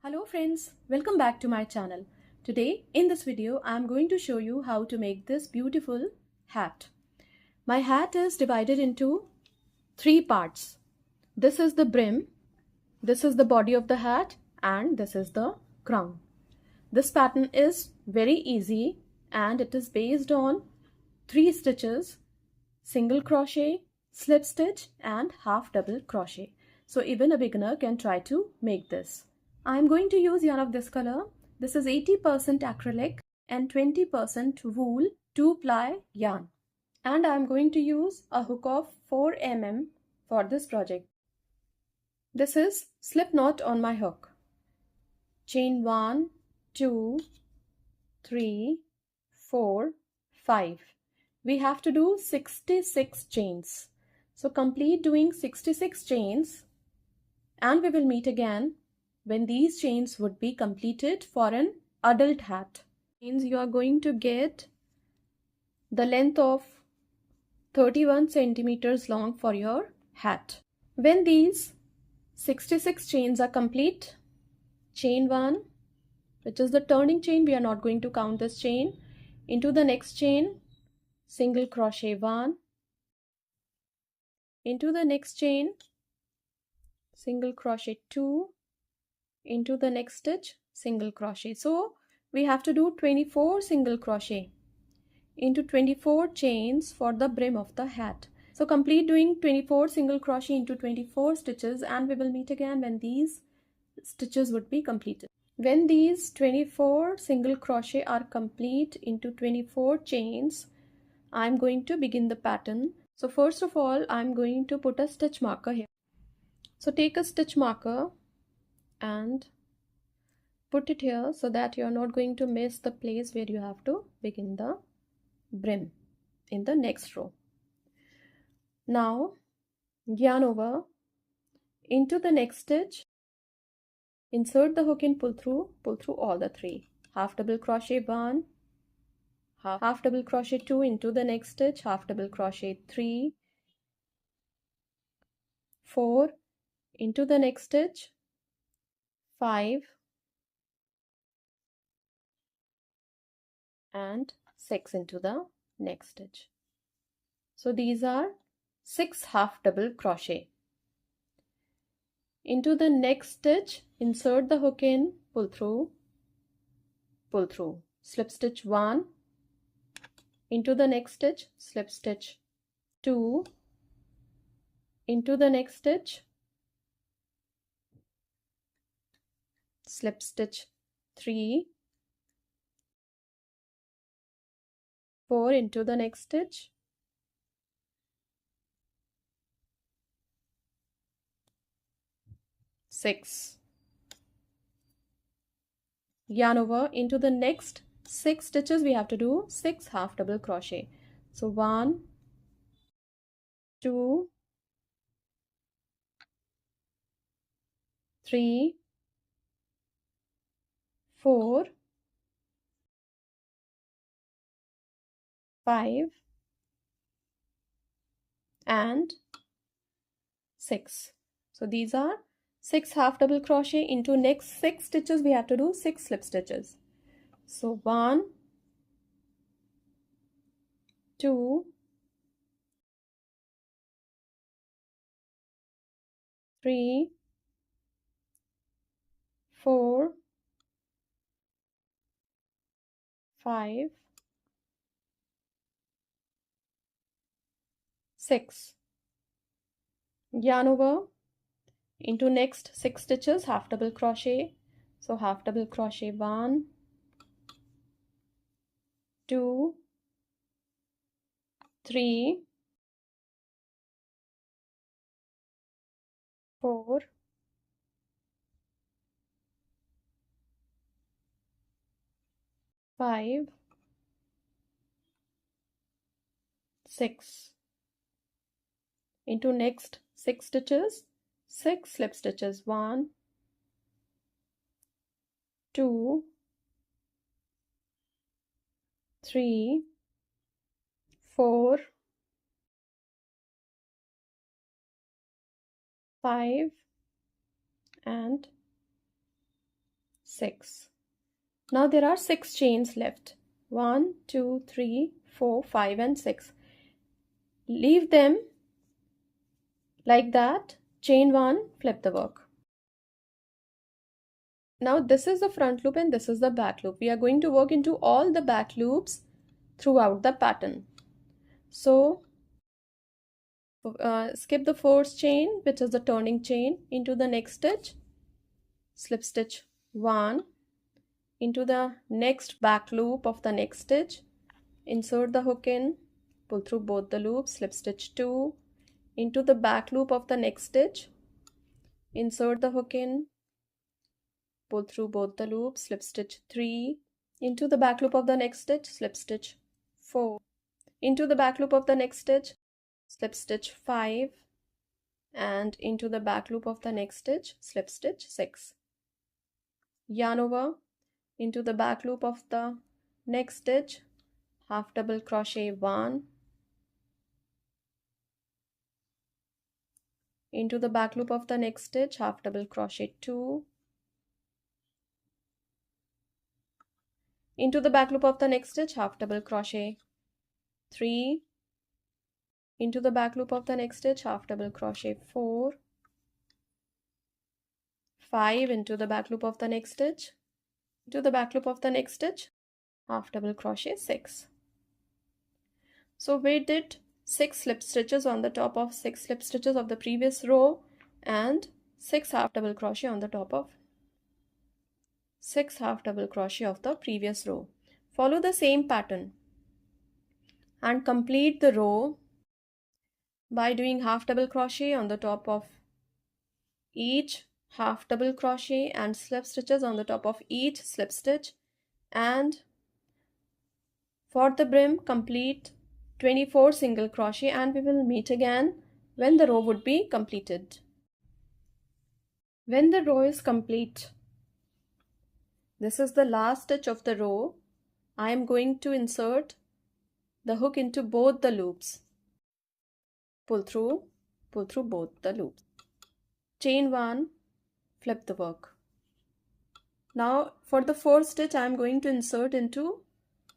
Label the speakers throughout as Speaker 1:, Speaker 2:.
Speaker 1: Hello friends, welcome back to my channel. Today in this video I am going to show you how to make this beautiful hat. My hat is divided into three parts. This is the brim, this is the body of the hat, and this is the crown. This pattern is very easy and it is based on 3 stitches, single crochet, slip stitch and half double crochet. So even a beginner can try to make this. I am going to use yarn of this color. This is 80% acrylic and 20% wool 2-ply yarn. And I am going to use a hook of 4 mm for this project. This is slip knot on my hook. Chain 1, 2, 3, 4, 5. We have to do 66 chains. So complete doing 66 chains and we will meet again when these chains would be completed for an adult hat. Means you are going to get the length of 31 centimeters long for your hat. When these 66 chains are complete, chain 1, which is the turning chain, we are not going to count this chain, into the next chain, single crochet 1, into the next chain, single crochet 2, into the next stitch, single crochet. So we have to do 24 single crochet into 24 chains for the brim of the hat. So complete doing 24 single crochet into 24 stitches and we will meet again when these stitches would be completed. When these 24 single crochet are complete into 24 chains, I am going to begin the pattern. So first of all, I am going to put a stitch marker here. So take a stitch marker and put it here so that you are not going to miss the place where you have to begin the brim in the next row. Now yarn over into the next stitch, insert the hook and pull through all the 3. Half double crochet 1, half double crochet 2 into the next stitch, half double crochet 3, 4 into the next stitch, 5 and 6 into the next stitch. So these are 6 half double crochet. Into the next stitch, insert the hook in, pull through, slip stitch 1, into the next stitch, slip stitch 2, into the next stitch, slip stitch 3, 4 into the next stitch, six. Yarn over into the next 6 stitches. We have to do 6 half double crochet. So 1, 2, 3, 4, 5 and 6. So these are 6 half double crochet. Into next 6 stitches we have to do 6 slip stitches. So 1, 2, 3, 4, 5, 6. Yarn over into next 6 stitches, half double crochet. So half double crochet 1, 2, 3, 4, 5, 6. Into next 6 stitches, 6 slip stitches. 1, 2, 3, 4, 5 and 6. Now there are 6 chains left. 1, 2, 3, 4, 5 and 6. Leave them like that. Chain 1, flip the work. Now this is the front loop and this is the back loop. We are going to work into all the back loops throughout the pattern. So skip the 4th chain, which is the turning chain, into the next stitch, slip stitch 1, into the next back loop of the next stitch, insert the hook in, pull through both the loops, slip stitch 2, into the back loop of the next stitch, insert the hook in, pull through both the loops, slip stitch 3, into the back loop of the next stitch, slip stitch 4, into the back loop of the next stitch, slip stitch 5, and into the back loop of the next stitch, slip stitch 6. Yarn over, into the back loop of the next stitch, half double crochet 1, into the back loop of the next stitch, half double crochet 2, into the back loop of the next stitch, half double crochet 3, into the back loop of the next stitch, half double crochet 4, 5, into the back loop of the next stitch, into the back loop of the next stitch, half double crochet 6. So we did 6 slip stitches on the top of 6 slip stitches of the previous row and 6 half double crochet on the top of 6 half double crochet of the previous row. Follow the same pattern and complete the row by doing half double crochet on the top of each half double crochet and slip stitches on the top of each slip stitch, and for the brim complete 24 single crochet, and we will meet again when the row would be completed. When the row is complete, this is the last stitch of the row, I am going to insert the hook into both the loops, pull through both the loops, chain 1, flip the work. Now for the 4th stitch I am going to insert into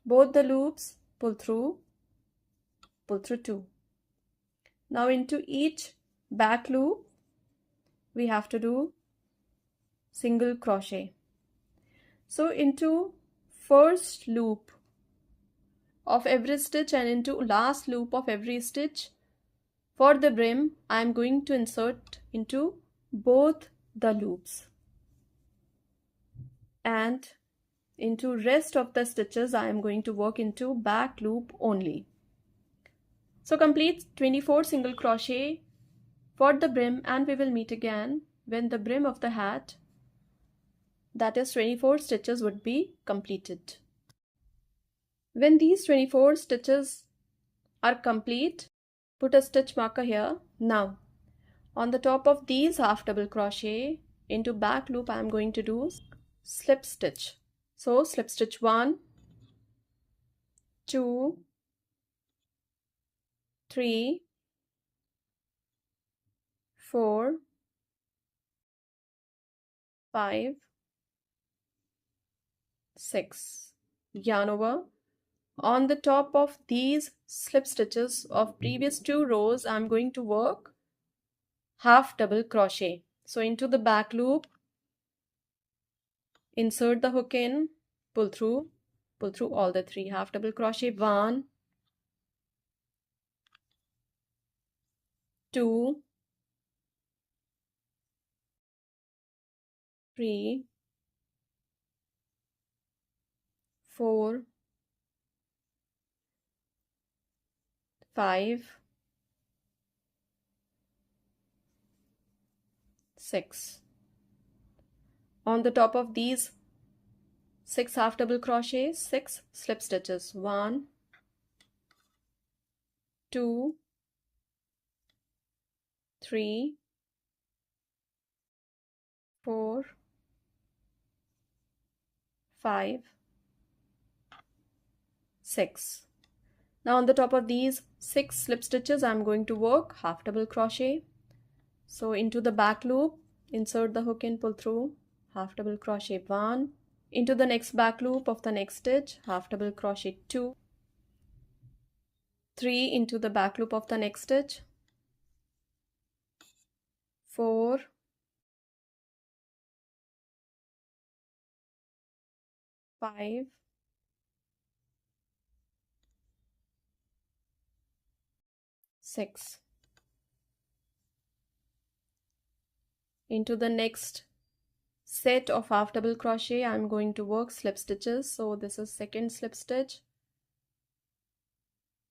Speaker 1: both the loops, pull through 2. Now into each back loop we have to do single crochet. So into first loop of every stitch and into last loop of every stitch for the brim I am going to insert into both the loops, and into rest of the stitches I am going to work into back loop only. So complete 24 single crochet for the brim, and we will meet again when the brim of the hat, that is 24 stitches, would be completed. When these 24 stitches are complete, put a stitch marker here. Now on the top of these half double crochet into back loop I am going to do slip stitch. So slip stitch 1, 2, 3, 4, 5, 6. Yarn over. On the top of these slip stitches of previous 2 rows I am going to work half double crochet. So into the back loop, insert the hook in, pull through all the 3, half double crochet 1, 2, 3, 4, 5, 6. On the top of these 6 half double crochets, 6 slip stitches, 1, 2, 3, 4, 5, 6. Now on the top of these 6 slip stitches I am going to work half double crochet. So into the back loop, insert the hook in, pull through half double crochet 1, into the next back loop of the next stitch, half double crochet 2, 3 into the back loop of the next stitch, 4, 5, 6. Into the next set of half double crochet I'm going to work slip stitches. So this is second slip stitch,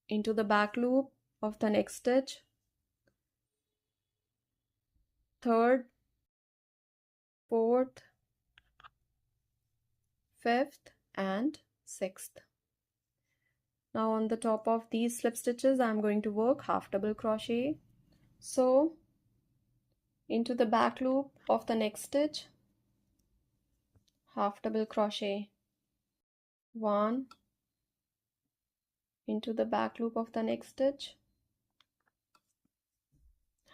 Speaker 1: into the back loop of the next stitch, third, fourth, fifth and sixth. Now on the top of these slip stitches I'm going to work half double crochet. So into the back loop of the next stitch, half double crochet 1, into the back loop of the next stitch,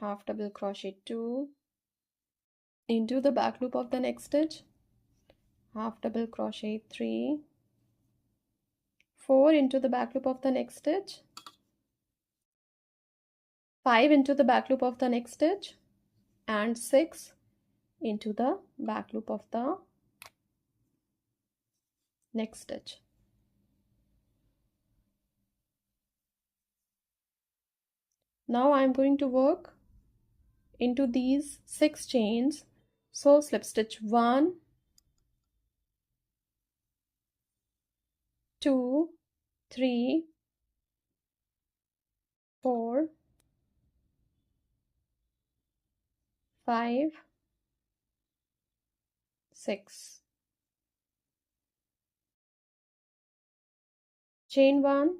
Speaker 1: half double crochet 2, into the back loop of the next stitch, half double crochet 3, 4 into the back loop of the next stitch, 5 into the back loop of the next stitch, and 6 into the back loop of the next stitch. Now I am going to work into these 6 chains. So slip stitch 1, 2, 3, 4, 5, 6. Chain 1,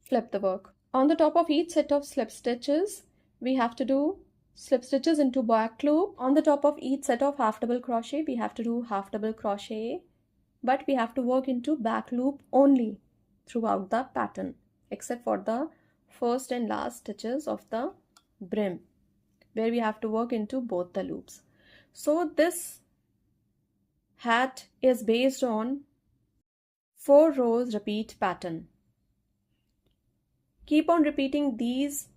Speaker 1: flip the work. On the top of each set of slip stitches, we have to do slip stitches into back loop. On the top of each set of half double crochet, we have to do half double crochet, but we have to work into back loop only throughout the pattern, except for the first and last stitches of the brim, where we have to work into both the loops. So this hat is based on 4 rows repeat pattern. Keep on repeating these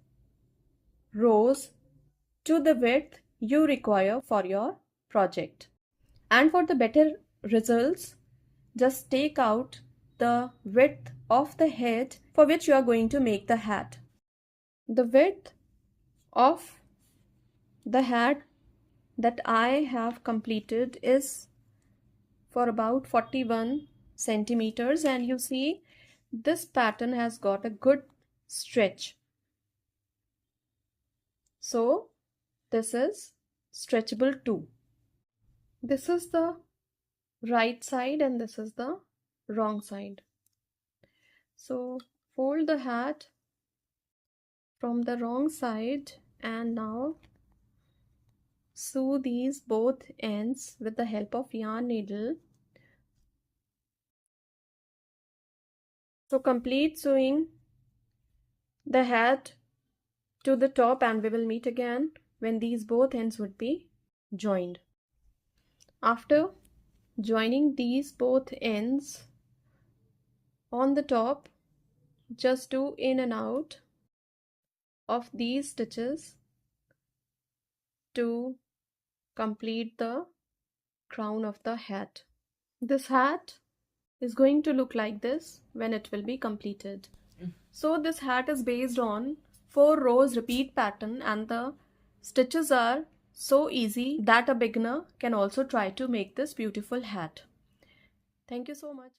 Speaker 1: rows to the width you require for your project. And for the better results, just take out the width of the head for which you are going to make the hat. The width of the hat that I have completed is for about 41 centimeters, and you see this pattern has got a good stretch. So this is stretchable too. This is the right side and this is the wrong side. So fold the hat from the wrong side and now sew these both ends with the help of yarn needle. So complete sewing the hat to the top and we will meet again when these both ends would be joined. After joining these both ends on the top, just do in and out of these stitches to complete the crown of the hat. This hat is going to look like this when it will be completed. So this hat is based on 4 rows repeat pattern and the stitches are so easy that a beginner can also try to make this beautiful hat. Thank you so much.